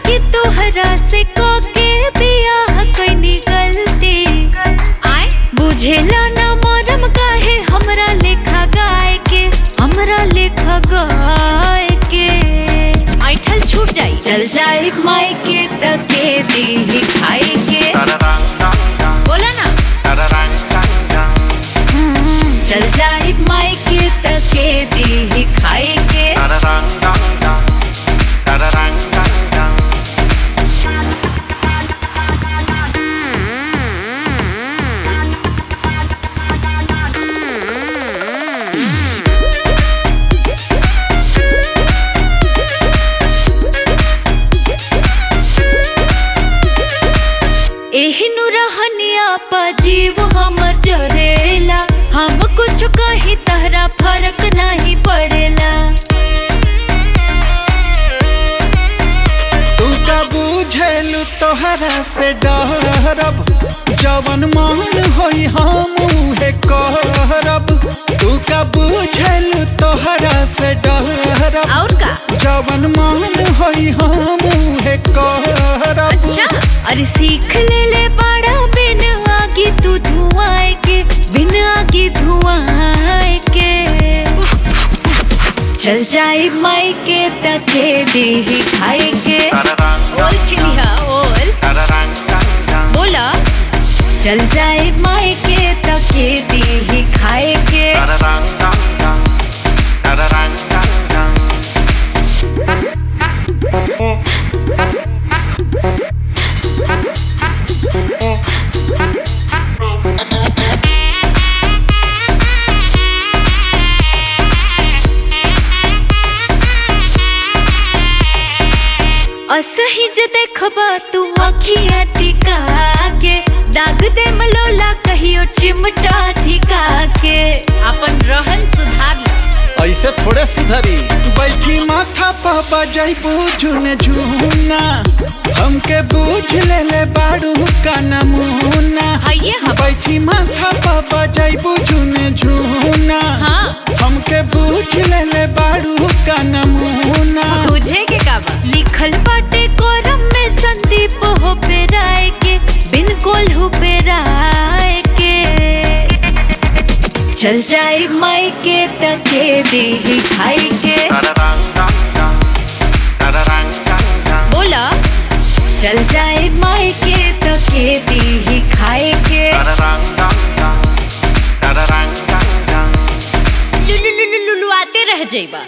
कि तोहरा से के बियाह कइनी गलती आए बुझेला ना मरम काहे हमरा लेखा गाय के ऐठल छूट जाई चल जाए माई के तके दी खाए के बोला ना चल जाए माई के तके दी खाए के एहिनु रहनिया पा जीव हमर जरेला हम कुछ कही तहरा फर्क नहीं पड़ेला तू का बुझेलू तोहरा से डरब जवन मान होई हम उहे करब तू का बुझेलू तोहरा से डरब और का जवन मान होई हम उहे करब अच्छा अरे सीख ले बड़ा बिन आगे तू धुआं के चल जाए माई के तके दी खाए के ओल चिड़िया ओल बोला चल जाए माई के तके दी खाए के असही जे देखबा तू अखिया टिका के दाग दे मलोला कहियो चिमटा धिका के अपन रहन सुधार ले ऐसे थोड़े सुधरी बैठी माथा पर बजाई बुझुन झुना हमके बुझ ले बाड़ू का नमूना बैठी माथा पर बजाई बुझुन झुना हाँ हमके बुझ ले बाड़ू का नमूना बुझे के का बा लिखल बाटे कोरम में संदीप हो पे राय के बिन कोल हो पे राय के चल जाए माई के तके दी खाए के बोला चल जाए माई के तके दी खाए के लुलुलुलुलुआते रह जाइबा।